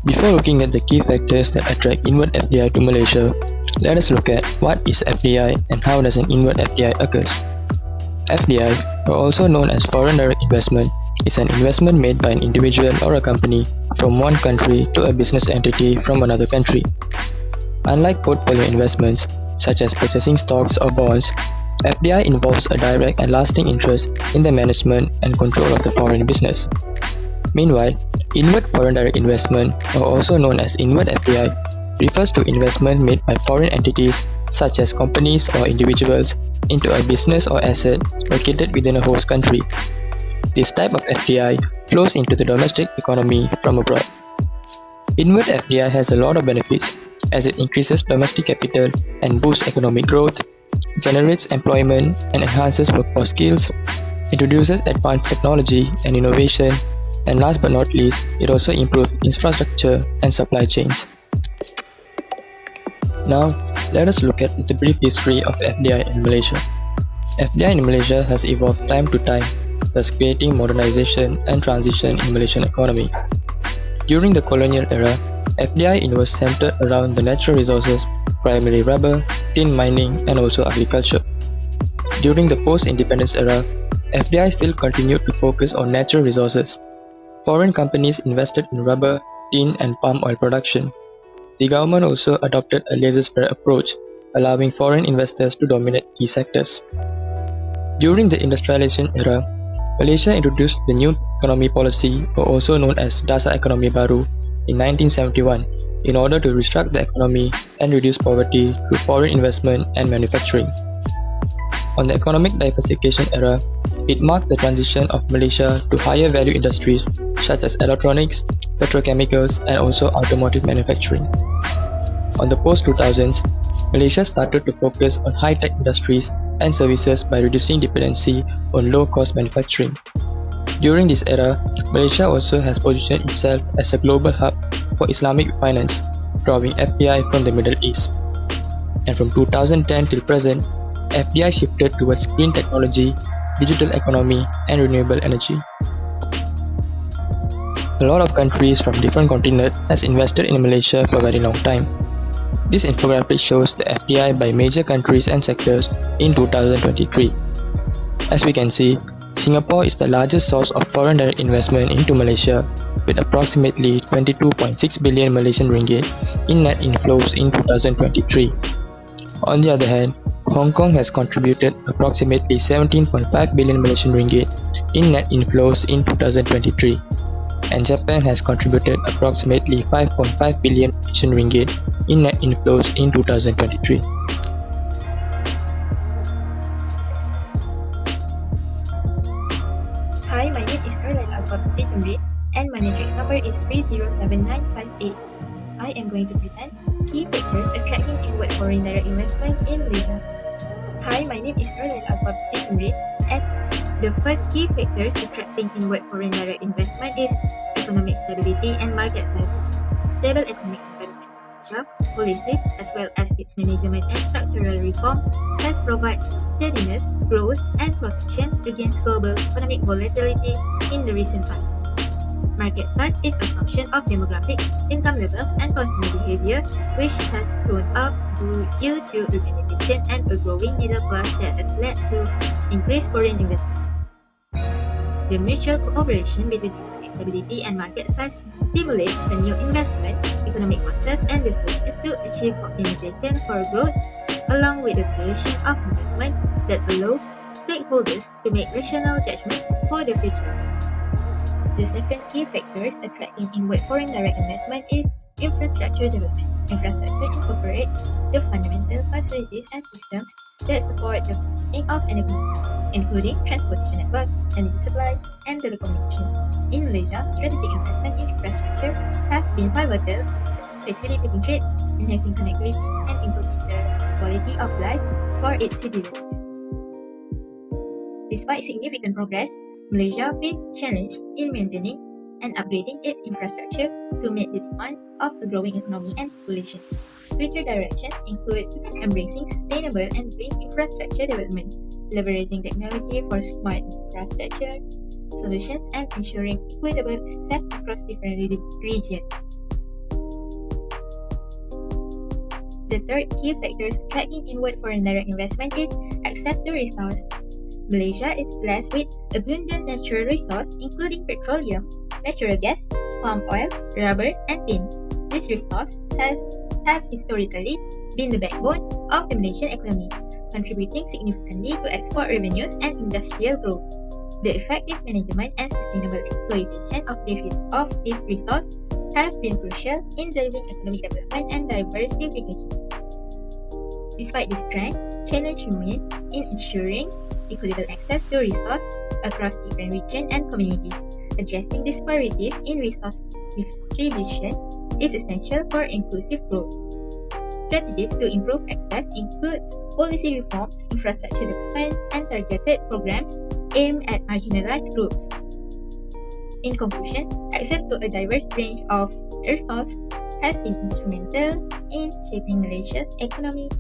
Before looking at the key factors that attract inward FDI to Malaysia, let us look at what is FDI and how does an inward FDI occurs. FDI, or also known as foreign direct investment, is an investment made by an individual or a company from one country to a business entity from another country. Unlike portfolio investments, such as purchasing stocks or bonds, FDI involves a direct and lasting interest in the management and control of the foreign business. Meanwhile, inward foreign direct investment, or also known as inward FDI, refers to investment made by foreign entities such as companies or individuals into a business or asset located within a host country. This type of FDI flows into the domestic economy from abroad. Inward FDI has a lot of benefits as it increases domestic capital and boosts economic growth, generates employment and enhances workforce skills, introduces advanced technology and innovation, and last but not least, it also improves infrastructure and supply chains. Now, let us look at the brief history of FDI in Malaysia. FDI in Malaysia has evolved time to time, thus creating modernization and transition in Malaysian economy. During the colonial era, FDI was centered around the natural resources, primarily rubber, tin mining, and also agriculture. During the post-independence era, FDI still continued to focus on natural resources. Foreign companies invested in rubber, tin, and palm oil production. The government also adopted a laissez-faire approach, allowing foreign investors to dominate key sectors. During the industrialization era, Malaysia introduced the New Economy Policy, or also known as Dasar Ekonomi Baru, in 1971 in order to restructure the economy and reduce poverty through foreign investment and manufacturing. On the economic diversification era, it marked the transition of Malaysia to higher value industries such as electronics, petrochemicals, and also automotive manufacturing. On the post-2000s, Malaysia started to focus on high-tech industries and services by reducing dependency on low-cost manufacturing. During this era, Malaysia also has positioned itself as a global hub for Islamic finance, drawing FDI from the Middle East. And from 2010 till present, FDI shifted towards green technology, digital economy, and renewable energy. A lot of countries from different continents has invested in Malaysia for a very long time. This infographic shows the FDI by major countries and sectors in 2023. As we can see, Singapore is the largest source of foreign direct investment into Malaysia, with approximately 22.6 billion Malaysian ringgit in net inflows in 2023. On the other hand, Hong Kong has contributed approximately 17.5 billion Malaysian ringgit in net inflows in 2023, and Japan has contributed approximately 5.5 billion Malaysian ringgit in net inflows in 2023. Hi, my name is Caroline Alpha-Tumri and my matrix number is 307958. I am going to present key factors attracting inward foreign direct investment in Malaysia. Hi, my name is Caroline Alpha-Tumri and the first key factors attracting inward foreign direct investment is economic stability and market size. Stable economic environment policies as well as its management and structural reform has provided steadiness, growth, and protection against global economic volatility in the recent past. Market size is a function of demographic, income levels, and consumer behavior, which has grown up due to urbanization and a growing middle class that has led to increased foreign investment. The mutual cooperation between economic stability and market size stimulates the new investment, economic clusters, and businesses to achieve optimization for growth, along with the creation of investment that allows stakeholders to make rational judgments for the future. The second key factors attracting inward foreign direct investment is infrastructure development. Infrastructure incorporates the fundamental facilities and systems that support the functioning of an economy, including transportation network, energy supply, and telecommunication. In Malaysia, strategic investment in infrastructure have been pivotal, facilitating trade, enhancing connectivity, and improving the quality of life for its citizens. Despite significant progress, Malaysia faces challenges in maintaining and upgrading its infrastructure to meet the demand of a growing economy and population. Future directions include embracing sustainable and green infrastructure development, leveraging technology for smart infrastructure solutions, and ensuring equitable access across different regions. The third key factor attracting inward foreign direct investment is access to resource. Malaysia is blessed with abundant natural resources including petroleum, natural gas, palm oil, rubber, and tin. These resources have historically been the backbone of the Malaysian economy, contributing significantly to export revenues and industrial growth. The effective management and sustainable exploitation of these resources have been crucial in driving economic development and diversification. Despite this trend, challenges remain in ensuring equitable access to resources across different regions and communities. Addressing disparities in resource distribution is essential for inclusive growth. Strategies to improve access include policy reforms, infrastructure development, and targeted programs aimed at marginalized groups. In conclusion, access to a diverse range of resources has been instrumental in shaping Malaysia's economic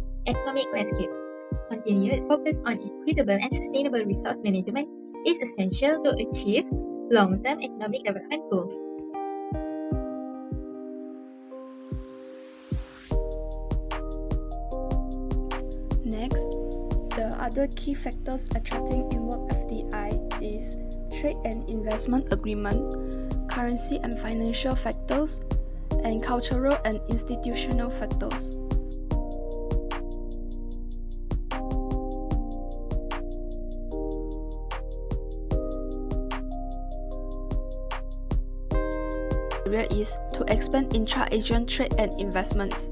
landscape. Continued focus on equitable and sustainable resource management is essential to achieve long-term economic development goals. Next, the other key factors attracting inward FDI is trade and investment agreement, currency and financial factors, and cultural and institutional factors. Area is to expand intra-Asian trade and investments.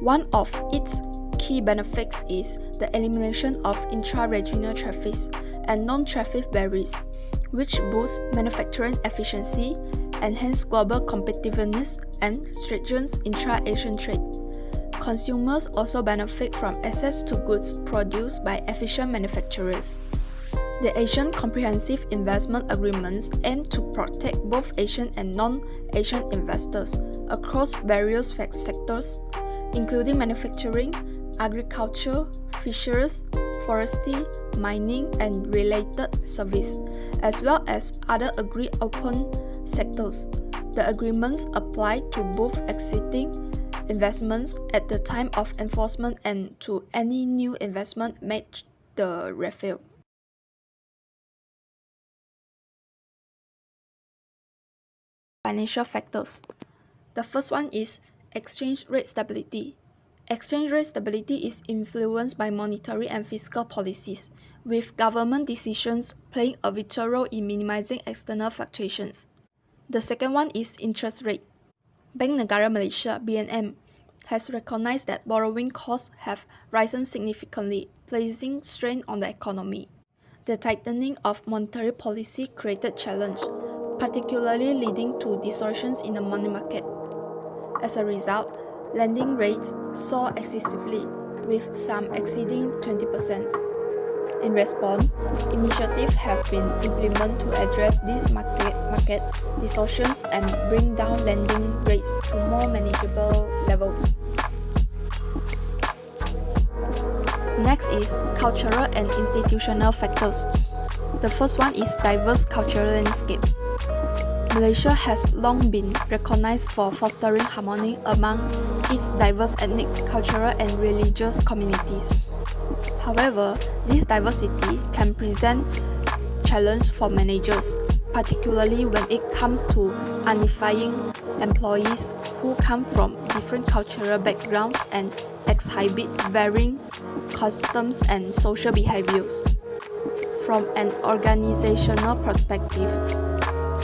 One of its key benefits is the elimination of intra-regional traffics and non-traffic barriers, which boosts manufacturing efficiency, enhance global competitiveness, and strengthens intra-Asian trade. Consumers also benefit from access to goods produced by efficient manufacturers. The Asian Comprehensive Investment Agreements aim to protect both Asian and non-Asian investors across various sectors, including manufacturing, agriculture, fisheries, forestry, mining, and related services, as well as other agreed-upon sectors. The agreements apply to both existing investments at the time of enforcement and to any new investment made the review. Financial factors. The first one is exchange rate stability. Exchange rate stability is influenced by monetary and fiscal policies, with government decisions playing a vital role in minimizing external fluctuations. The second one is interest rate. Bank Negara Malaysia (BNM) has recognized that borrowing costs have risen significantly, placing strain on the economy. The tightening of monetary policy created challenge, particularly leading to distortions in the money market. As a result, lending rates soared excessively, with some exceeding 20%. In response, initiatives have been implemented to address these market distortions and bring down lending rates to more manageable levels. Next is cultural and institutional factors. The first one is diverse cultural landscape. Malaysia has long been recognized for fostering harmony among its diverse ethnic, cultural, and religious communities. However, this diversity can present challenges for managers, particularly when it comes to unifying employees who come from different cultural backgrounds and exhibit varying customs and social behaviors. From an organizational perspective,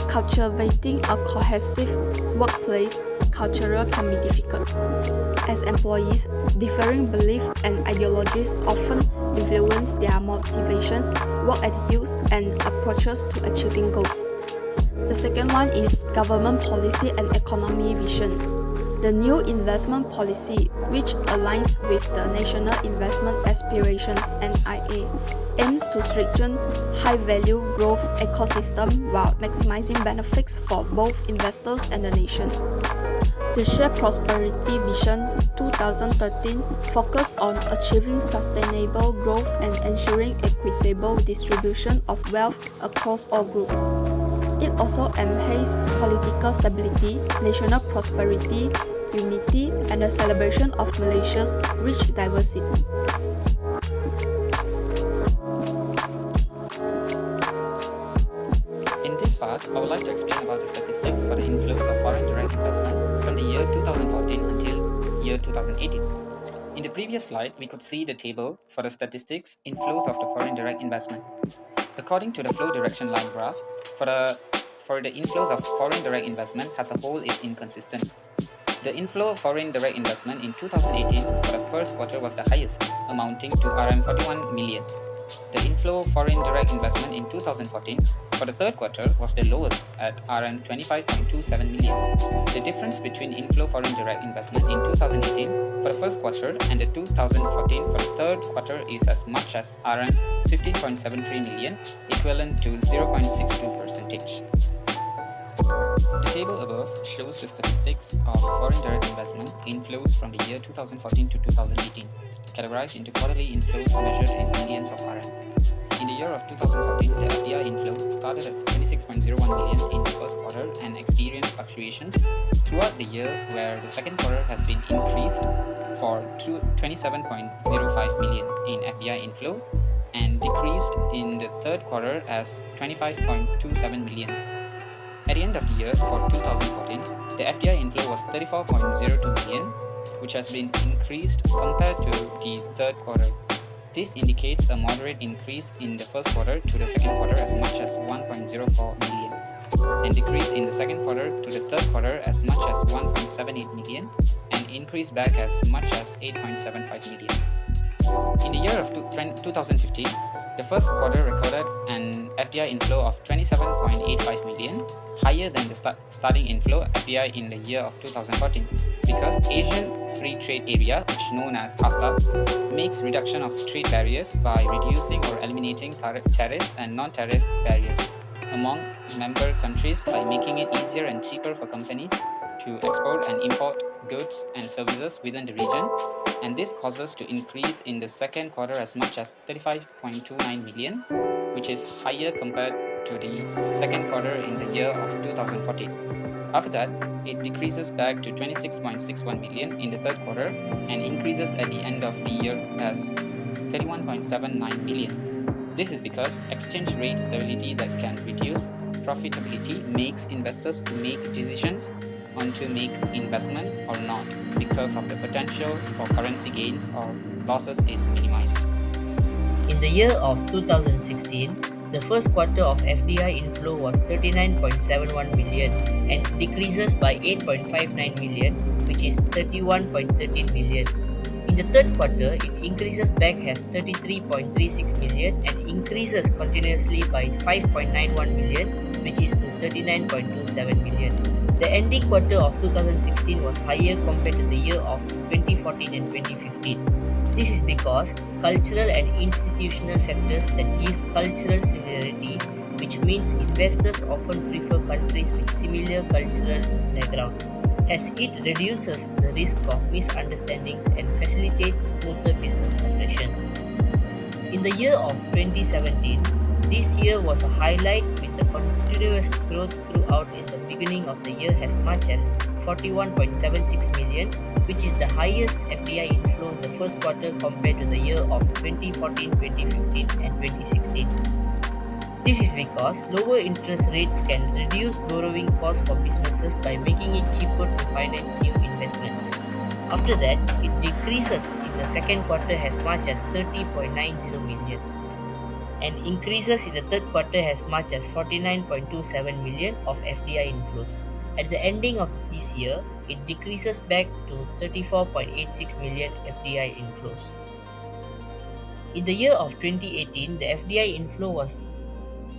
cultivating a cohesive workplace culture can be difficult. As employees, differing beliefs and ideologies often influence their motivations, work attitudes, and approaches to achieving goals. The second one is government policy and economy vision. The new investment policy, which aligns with the National Investment Aspirations (NIA), aims to strengthen high-value growth ecosystem while maximizing benefits for both investors and the nation. The Shared Prosperity Vision 2013 focuses on achieving sustainable growth and ensuring equitable distribution of wealth across all groups. It also enhances political stability, national prosperity, unity, and a celebration of Malaysia's rich diversity. In this part, I would like to explain about the statistics for the inflows of foreign direct investment from the year 2014 until year 2018. In the previous slide, we could see the table for the statistics inflows of the foreign direct investment. According to the flow direction line graph, for the inflows of foreign direct investment as a whole is inconsistent. The inflow of foreign direct investment in 2018 for the first quarter was the highest, amounting to Rm 41 million. The inflow of foreign direct investment in 2014 for the third quarter was the lowest at Rm 25.27 million. The difference between inflow foreign direct investment in 2018 for the first quarter and the 2014 for the third quarter is as much as Rm 15.73 million, equivalent to 0.62%. The table above shows the statistics of foreign direct investment inflows from the year 2014 to 2018, categorized into quarterly inflows measured in millions of RM. In the year of 2014, the FDI inflow started at 26.01 million in the first quarter and experienced fluctuations throughout the year, where the second quarter has been increased for 27.05 million in FDI inflow and decreased in the third quarter as 25.27 million. At the end of the year for 2014, the FDI inflow was 34.02 million, which has been increased compared to the third quarter. This indicates a moderate increase in the first quarter to the second quarter as much as 1.04 million, and decrease in the second quarter to the third quarter as much as 1.78 million, and increase back as much as 8.75 million. In the year of 2015, the first quarter recorded an FDI inflow of 27.85 million, higher than the starting inflow FDI in the year of 2014, because Asian Free Trade Area, which is known as AFTA, makes reduction of trade barriers by reducing or eliminating tariffs and non-tariff barriers among member countries by making it easier and cheaper for companies to export and import goods and services within the region, and this causes to increase in the second quarter as much as 35.29 million, which is higher compared to the second quarter in the year of 2014. After that, it decreases back to 26.61 million in the third quarter and increases at the end of the year as 31.79 million. This is because exchange rate stability that can reduce profitability makes investors to make decisions on to make investment or not, because of the potential for currency gains or losses is minimized. In the year of 2016, the first quarter of FDI inflow was 39.71 million and decreases by 8.59 million, which is 31.13 million. In the third quarter, it increases back as 33.36 million and increases continuously by 5.91 million, which is to 39.27 million. The ending quarter of 2016 was higher compared to the year of 2014 and 2015. This is because cultural and institutional factors that gives cultural similarity, which means investors often prefer countries with similar cultural backgrounds, as it reduces the risk of misunderstandings and facilitates smoother business operations. In the year of 2017, this year was a highlight with the continuous growth throughout in the beginning of the year as much as 41.76 million, which is the highest FDI inflow in the first quarter compared to the year of 2014, 2015 and 2016. This is because lower interest rates can reduce borrowing costs for businesses by making it cheaper to finance new investments. After that, it decreases in the second quarter as much as 30.90 million and increases in the third quarter as much as 49.27 million of FDI inflows. At the ending of this year, it decreases back to 34.86 million FDI inflows. In the year of 2018, the FDI inflow was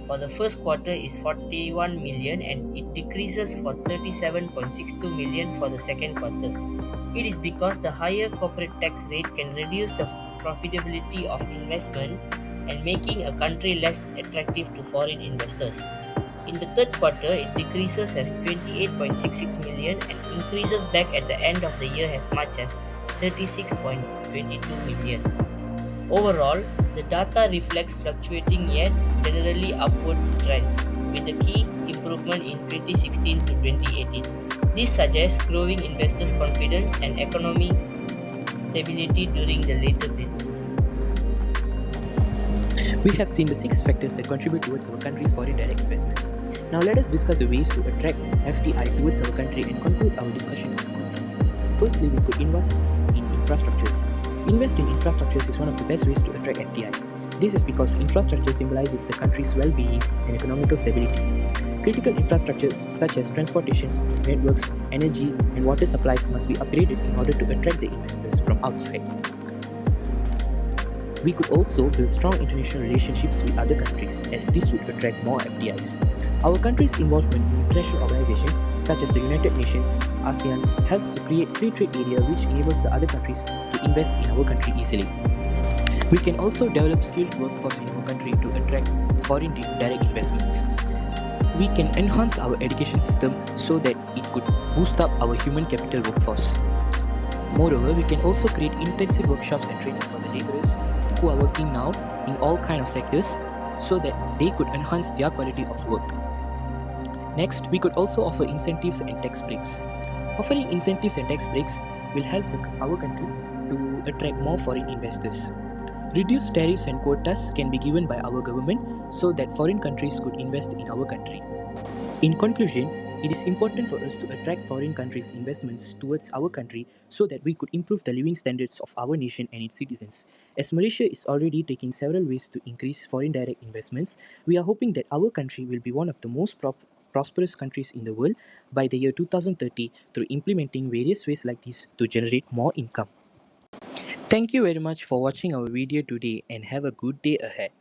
for the first quarter is 41 million and it decreases for 37.62 million for the second quarter. It is because the higher corporate tax rate can reduce the profitability of investment and making a country less attractive to foreign investors. In the third quarter, it decreases as 28.66 million and increases back at the end of the year as much as 36.22 million. Overall, the data reflects fluctuating yet generally upward trends, with a key improvement in 2016 to 2018. This suggests growing investors' confidence and economic stability during the later period. We have seen the 6 factors that contribute towards our country's foreign direct investments. Now let us discuss the ways to attract FDI towards our country and conclude our discussion on good. Firstly, we could invest in infrastructures. Invest in infrastructures is one of the best ways to attract FDI. This is because infrastructure symbolizes the country's well-being and economical stability. Critical infrastructures such as transportations, networks, energy, and water supplies must be upgraded in order to attract the investors from outside. We could also build strong international relationships with other countries, as this would attract more FDIs. Our country's involvement in international organizations such as the United Nations, ASEAN, helps to create free trade area which enables the other countries to invest in our country easily. We can also develop skilled workforce in our country to attract foreign direct investments. We can enhance our education system so that it could boost up our human capital workforce. Moreover, we can also create intensive workshops and trainings for the laborers who are working now in all kinds of sectors so that they could enhance their quality of work. Next, we could also offer incentives and tax breaks. Offering incentives and tax breaks will help our country to attract more foreign investors. Reduced tariffs and quotas can be given by our government so that foreign countries could invest in our country. In conclusion, it is important for us to attract foreign countries' investments towards our country so that we could improve the living standards of our nation and its citizens. As Malaysia is already taking several ways to increase foreign direct investments, we are hoping that our country will be one of the most prosperous countries in the world by the year 2030 through implementing various ways like this to generate more income. Thank you very much for watching our video today and have a good day ahead.